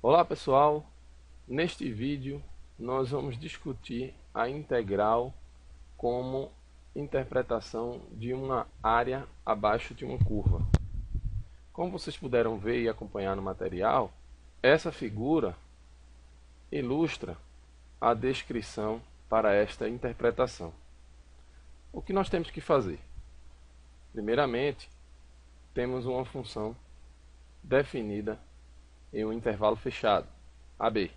Olá pessoal, neste vídeo nós vamos discutir a integral como interpretação de uma área abaixo de uma curva. Como vocês puderam ver e acompanhar no material, essa figura ilustra a descrição para esta interpretação. O que nós temos que fazer? Primeiramente, temos uma função definida em um intervalo fechado, AB.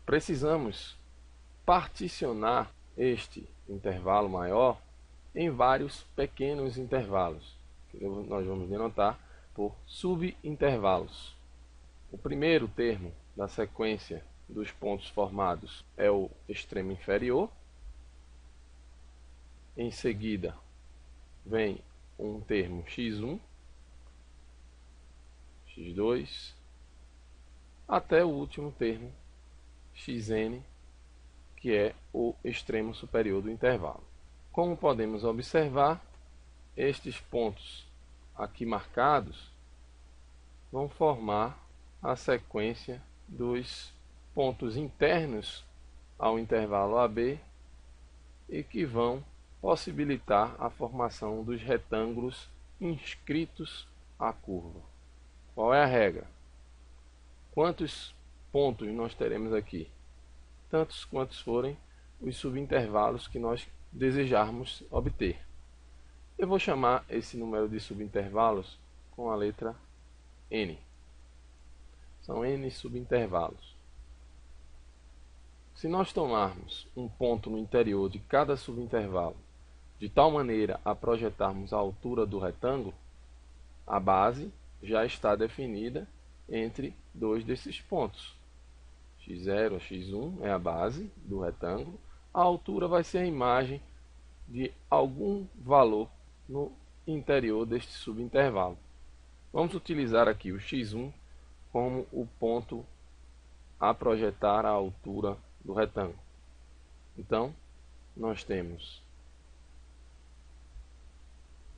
Precisamos particionar este intervalo maior em vários pequenos intervalos, que nós vamos denotar por subintervalos. O primeiro termo da sequência dos pontos formados é o extremo inferior. Em seguida, vem um termo x1, x2, até o último termo, xn, que é o extremo superior do intervalo. Como podemos observar, estes pontos aqui marcados vão formar a sequência dos pontos internos ao intervalo AB e que vão possibilitar a formação dos retângulos inscritos à curva. Qual é a regra? Quantos pontos nós teremos aqui? Tantos quantos forem os subintervalos que nós desejarmos obter. Eu vou chamar esse número de subintervalos com a letra N. São N subintervalos. Se nós tomarmos um ponto no interior de cada subintervalo, de tal maneira a projetarmos a altura do retângulo, a base já está definida entre dois desses pontos. x0 a x1 é a base do retângulo. A altura vai ser a imagem de algum valor no interior deste subintervalo. Vamos utilizar aqui o x1 como o ponto a projetar a altura do retângulo. Então, nós temos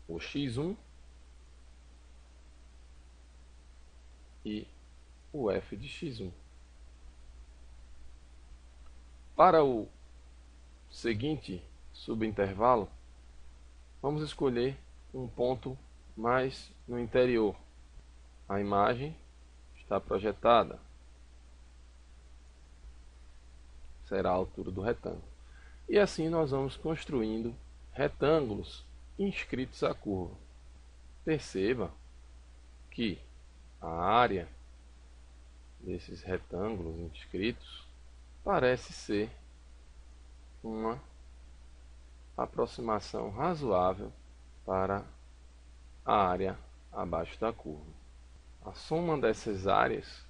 o x1 e o f de x1. Para o seguinte subintervalo, vamos escolher um ponto mais no interior. A imagem está projetada. Será a altura do retângulo. E assim nós vamos construindo retângulos inscritos à curva. Perceba que a área desses retângulos inscritos parece ser uma aproximação razoável para a área abaixo da curva. A soma dessas áreas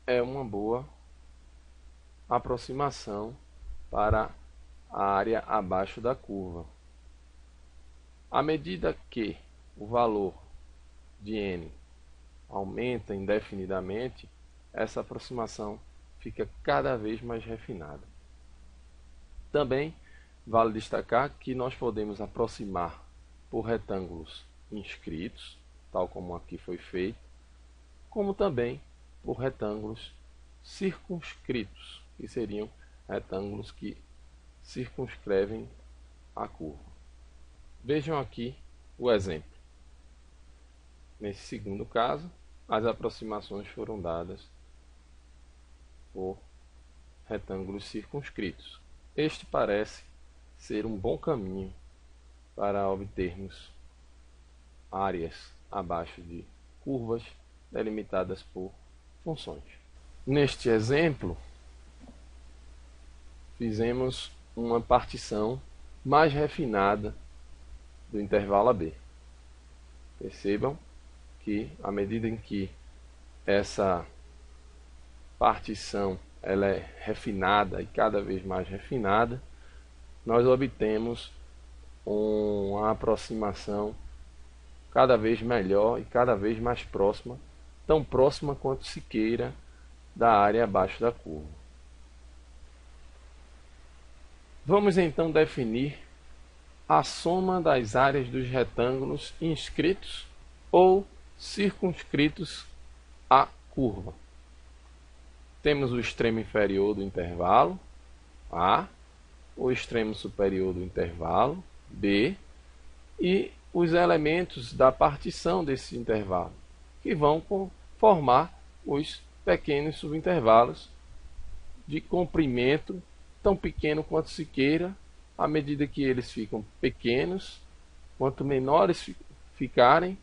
é uma boa aproximação para a área abaixo da curva. À medida que o valor de n aumenta indefinidamente, essa aproximação fica cada vez mais refinada. Também vale destacar que nós podemos aproximar por retângulos inscritos, tal como aqui foi feito, como também por retângulos circunscritos, que seriam retângulos que circunscrevem a curva. Vejam aqui o exemplo. Nesse segundo caso, as aproximações foram dadas por retângulos circunscritos. Este parece ser um bom caminho para obtermos áreas abaixo de curvas delimitadas por funções. Neste exemplo, fizemos uma partição mais refinada do intervalo AB. Percebam que, à medida em que essa partição ela é refinada e cada vez mais refinada, nós obtemos uma aproximação cada vez melhor e cada vez mais próxima, tão próxima quanto se queira, da área abaixo da curva. Vamos então definir a soma das áreas dos retângulos inscritos ou circunscritos à curva. temos o extremo inferior do intervalo, A, o extremo superior do intervalo, B, e os elementos da partição desse intervalo, que vão formar os pequenos subintervalos de comprimento tão pequeno quanto se queira. À medida que eles ficam pequenos, quanto menores ficarem,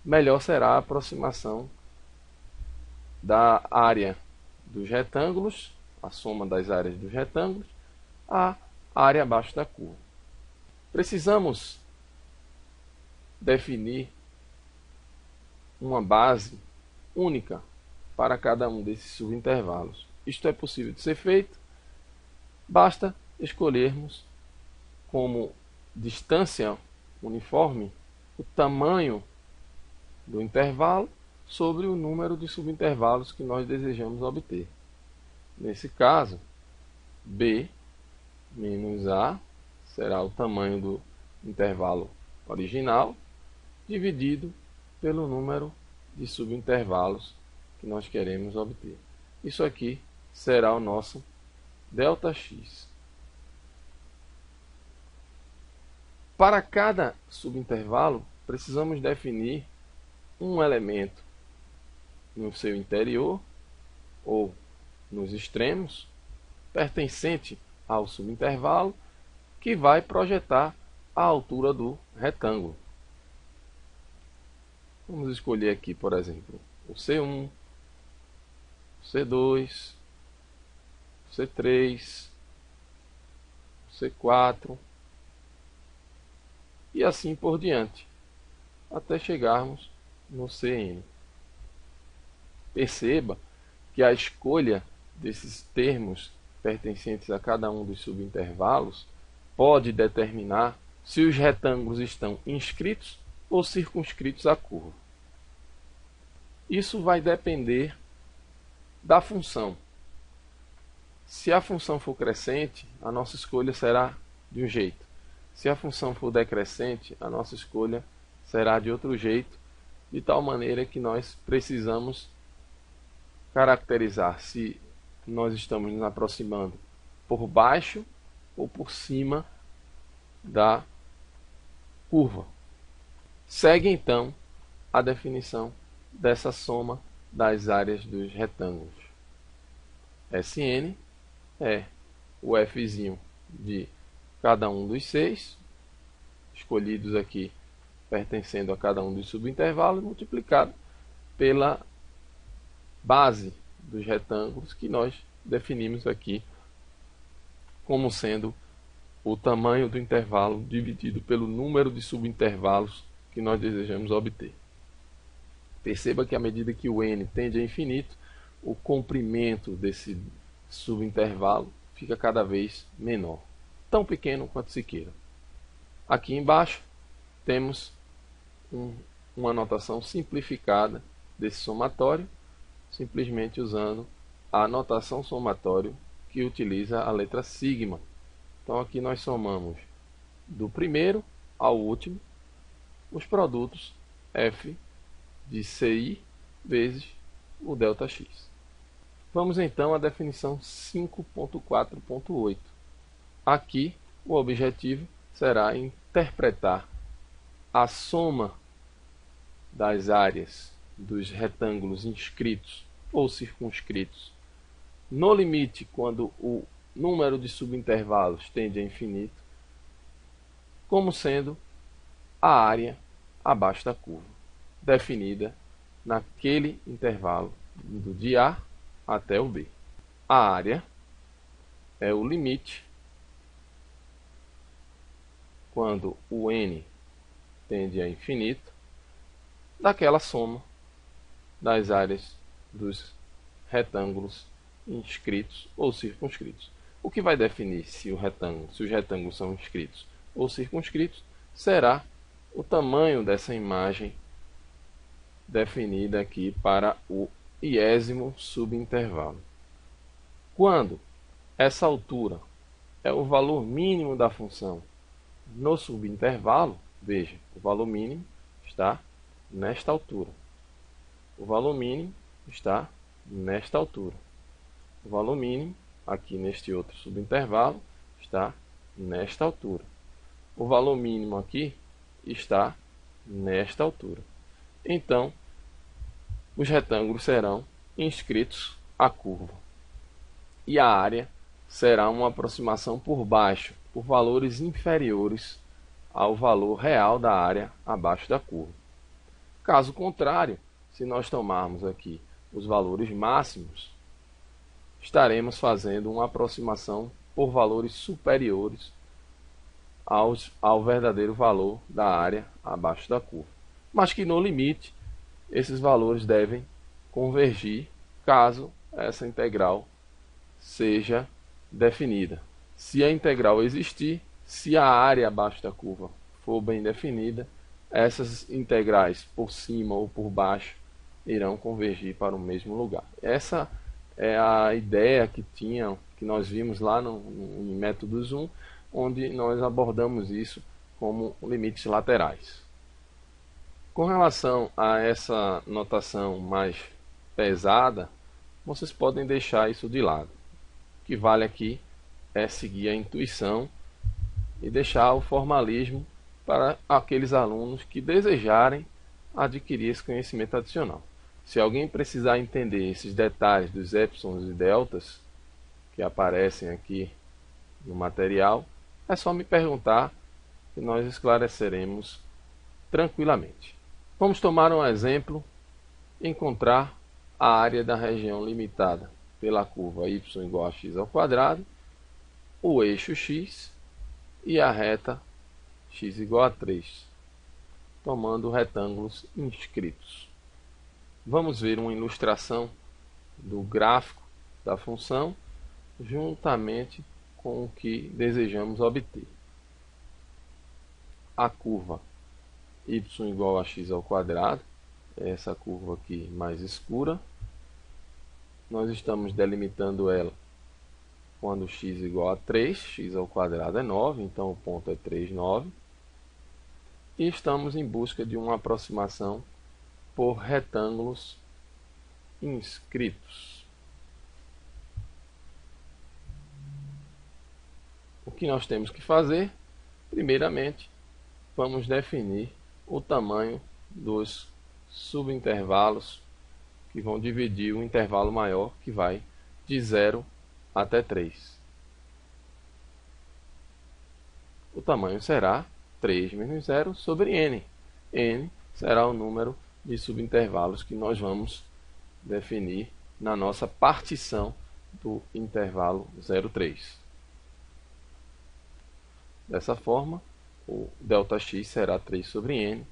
melhor será a aproximação da área dos retângulos, a soma das áreas dos retângulos, à área abaixo da curva. Precisamos definir uma base única para cada um desses subintervalos. Isto é possível de ser feito, basta escolhermos como distância uniforme o tamanho do intervalo sobre o número de subintervalos que nós desejamos obter. Nesse caso, B menos A será o tamanho do intervalo original, dividido pelo número de subintervalos que nós queremos obter. Isso aqui será o nosso ΔX. Para cada subintervalo, precisamos definir um elemento no seu interior ou nos extremos, pertencente ao subintervalo, que vai projetar a altura do retângulo. Vamos escolher aqui, por exemplo, o C1, o C2, o C3, o C4 e assim por diante, até chegarmos no CN. Perceba que a escolha desses termos pertencentes a cada um dos subintervalos pode determinar se os retângulos estão inscritos ou circunscritos à curva. Isso vai depender da função. Se a função for crescente, a nossa escolha será de um jeito. Se a função for decrescente, a nossa escolha será de outro jeito, de tal maneira que nós precisamos caracterizar se nós estamos nos aproximando por baixo ou por cima da curva. Segue então a definição dessa soma das áreas dos retângulos. Sn é o fzinho de cada um dos 6, escolhidos aqui pertencendo a cada um dos subintervalos, multiplicado pela base dos retângulos que nós definimos aqui como sendo o tamanho do intervalo dividido pelo número de subintervalos que nós desejamos obter. Perceba que à medida que o n tende a infinito, o comprimento desse subintervalo fica cada vez menor, tão pequeno quanto se queira. Aqui embaixo temos uma notação simplificada desse somatório, simplesmente usando a notação somatório que utiliza a letra sigma. Então aqui nós somamos do primeiro ao último os produtos f de ci vezes o ΔX. Vamos então à definição 5.4.8. Aqui o objetivo será interpretar a soma das áreas dos retângulos inscritos ou circunscritos no limite quando o número de subintervalos tende a infinito, como sendo a área abaixo da curva, definida naquele intervalo de A até o B. A área é o limite quando o n tende a infinito daquela soma das áreas dos retângulos inscritos ou circunscritos. O que vai definir se os retângulos são inscritos ou circunscritos será o tamanho dessa imagem definida aqui para o iésimo subintervalo. Quando essa altura é o valor mínimo da função no subintervalo, veja, o valor mínimo está nesta altura. O valor mínimo está nesta altura. O valor mínimo, aqui neste outro subintervalo, está nesta altura. O valor mínimo aqui está nesta altura. Então, os retângulos serão inscritos à curva. E a área será uma aproximação por baixo, por valores inferiores ao valor real da área abaixo da curva. Caso contrário, se nós tomarmos aqui os valores máximos, estaremos fazendo uma aproximação por valores superiores ao verdadeiro valor da área abaixo da curva. Mas que no limite, esses valores devem convergir caso essa integral seja definida. Se a integral existir, se a área abaixo da curva for bem definida, essas integrais por cima ou por baixo irão convergir para o mesmo lugar. Essa é a ideia que nós vimos lá no método Zoom, onde nós abordamos isso como limites laterais. Com relação a essa notação mais pesada, vocês podem deixar isso de lado. O que vale aqui é seguir a intuição e deixar o formalismo para aqueles alunos que desejarem adquirir esse conhecimento adicional. Se alguém precisar entender esses detalhes dos épsilons e deltas que aparecem aqui no material, é só me perguntar que nós esclareceremos tranquilamente. Vamos tomar um exemplo, encontrar a área da região limitada pela curva y igual a x ao quadrado, o eixo x e a reta x igual a 3, tomando retângulos inscritos. Vamos ver uma ilustração do gráfico da função juntamente com o que desejamos obter. A curva y igual a x ao quadrado, essa curva aqui mais escura, nós estamos delimitando ela quando x igual a 3, x ao quadrado é 9, então o ponto é 3, 9. E estamos em busca de uma aproximação por retângulos inscritos. O que nós temos que fazer? Primeiramente, vamos definir o tamanho dos subintervalos que vão dividir o intervalo maior, que vai de 0 até 3. O tamanho será 3 menos 0 sobre n. N será o número de subintervalos que nós vamos definir na nossa partição do intervalo 0,3. Dessa forma, o ΔX será 3 sobre n,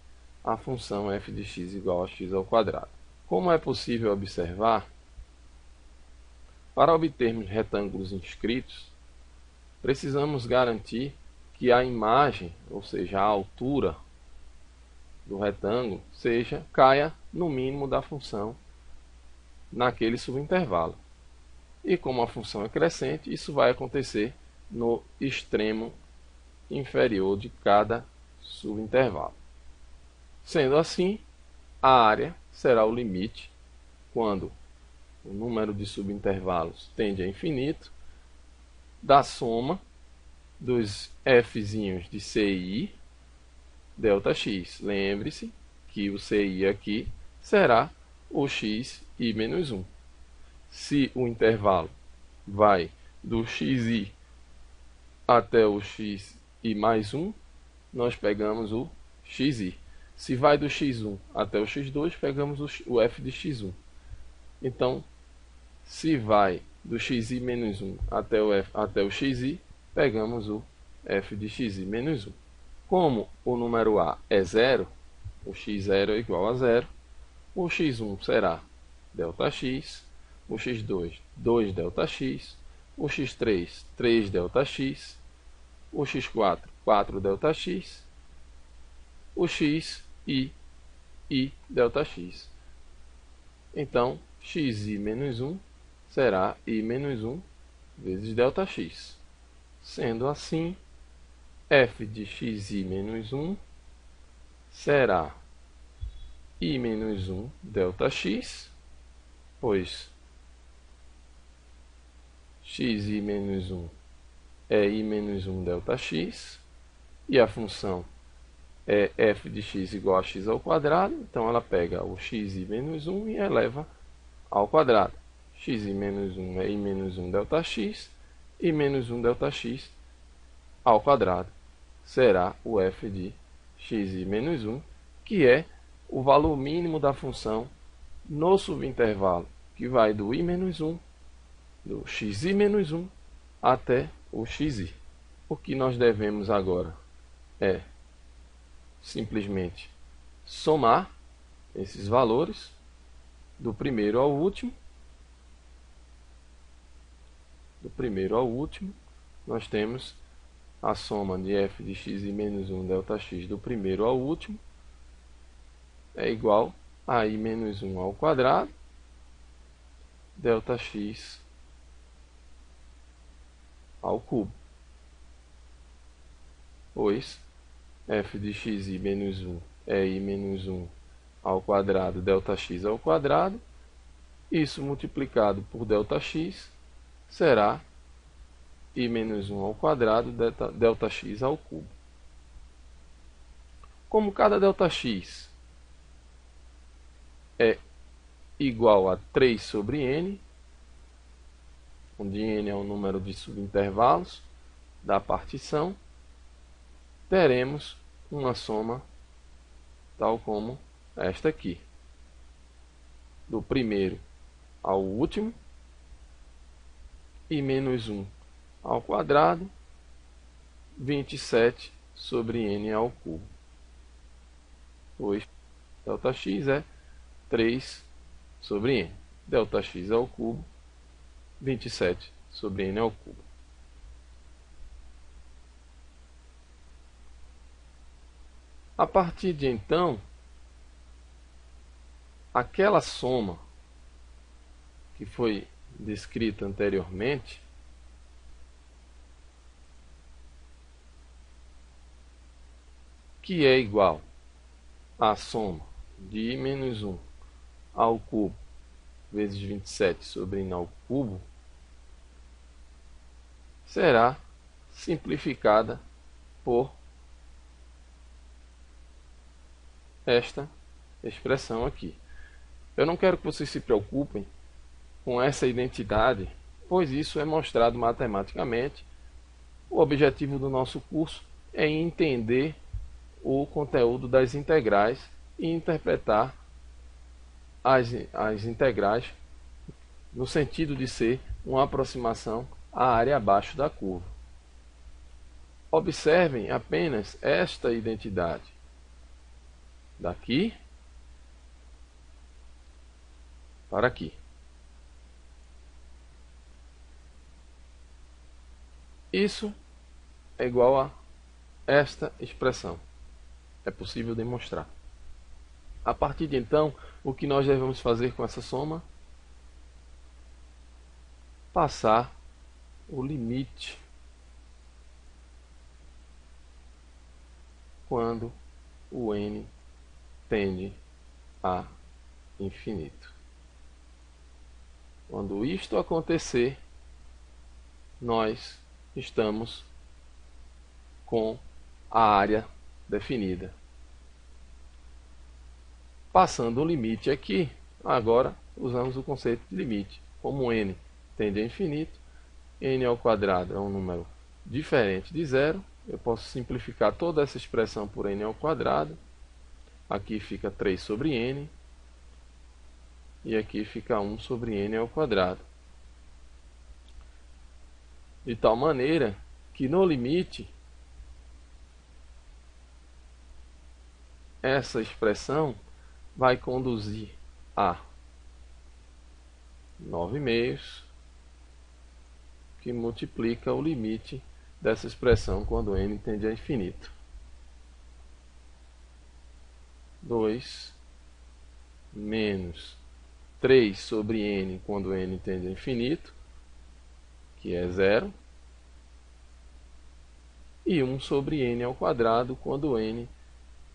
a função f de x igual a x ao quadrado. Como é possível observar, para obtermos retângulos inscritos, precisamos garantir que a imagem, ou seja, a altura do retângulo, caia no mínimo da função naquele subintervalo. E como a função é crescente, isso vai acontecer no extremo inferior de cada subintervalo. Sendo assim, a área será o limite quando o número de subintervalos tende a infinito da soma dos fzinhos de ci ΔX. Lembre-se que o ci aqui será o xi menos 1. Se o intervalo vai do xi até o xi mais 1, nós pegamos o xi. Se vai do x1 até o x2, pegamos o f de x1. Então, se vai do xi menos 1 até o xi, pegamos o f de xi menos 1. Como o número a é 0, o x0 é igual a 0, o x1 será ΔX, o x2, 2 ΔX, o x3, 3 ΔX, o x4, 4 ΔX, o x e ΔX. Então, xi menos 1 será i menos 1 vezes ΔX. Sendo assim, f de xi menos 1 será i menos 1 ΔX, pois xi menos 1 é i menos 1 ΔX, e a função é f de x igual a x ao quadrado, então ela pega o xi menos 1 e eleva ao quadrado. Xi menos 1 é i menos 1 ΔX, e menos 1 ΔX ao quadrado será o f de xi menos 1, que é o valor mínimo da função no subintervalo, que vai do i menos 1, do xi menos 1, até o xi. O que nós devemos agora é simplesmente somar esses valores do primeiro ao último. Do primeiro ao último, nós temos a soma de f de xi menos 1 ΔX do primeiro ao último é igual a i menos 1 ao quadrado ΔX ao cubo, pois f de xi menos 1 é i menos 1 ao quadrado ΔX ao quadrado, isso multiplicado por ΔX será i menos 1 ao quadrado ΔX ao cubo. Como cada ΔX é igual a 3 sobre n, onde n é o número de subintervalos da partição, teremos uma soma tal como esta aqui. Do primeiro ao último, i menos 1 ao quadrado, 27 sobre n ao cubo. Pois ΔX é 3 sobre n. ΔX ao cubo, 27 sobre n ao cubo. A partir de então, aquela soma que foi descrita anteriormente que é igual à soma de i menos 1 ao cubo vezes 27 sobre n ao cubo, será simplificada por esta expressão aqui. Eu não quero que vocês se preocupem com essa identidade, pois isso é mostrado matematicamente. O objetivo do nosso curso é entender o conteúdo das integrais e interpretar as integrais no sentido de ser uma aproximação à área abaixo da curva. Observem apenas esta identidade. Daqui para aqui. Isso é igual a esta expressão. É possível demonstrar. A partir de então, o que nós devemos fazer com essa soma? Passar o limite quando o n tende a infinito. Quando isto acontecer, nós estamos com a área definida. Passando o limite aqui, agora usamos o conceito de limite. Como n tende a infinito, n ao quadrado é um número diferente de zero, eu posso simplificar toda essa expressão por n ao quadrado. Aqui fica 3 sobre n, e aqui fica 1 sobre n ao quadrado. De tal maneira que no limite, essa expressão vai conduzir a 9/2, que multiplica o limite dessa expressão quando n tende a infinito. 2 menos 3 sobre n quando n tende a infinito, que é 0, e 1 sobre n ao quadrado quando n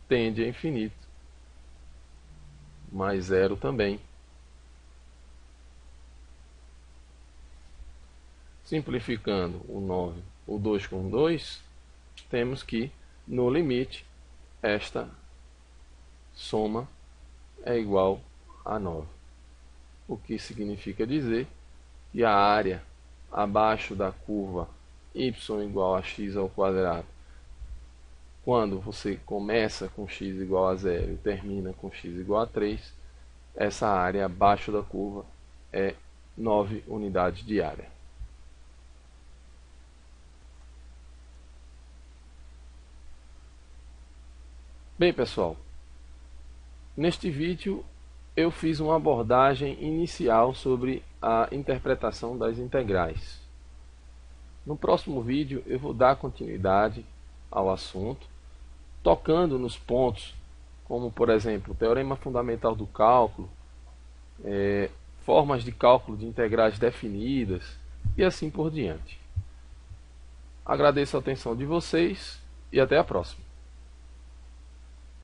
tende a infinito, mais 0 também. Simplificando o 2 com 2, temos que, no limite, esta soma é igual a 9. O que significa dizer que a área abaixo da curva y igual a x ao quadrado, quando você começa com x igual a 0 e termina com x igual a 3, essa área abaixo da curva é 9 unidades de área. Bem, pessoal, neste vídeo eu fiz uma abordagem inicial sobre a interpretação das integrais. No próximo vídeo eu vou dar continuidade ao assunto, tocando nos pontos como, por exemplo, o teorema fundamental do cálculo, formas de cálculo de integrais definidas e assim por diante. Agradeço a atenção de vocês e até a próxima.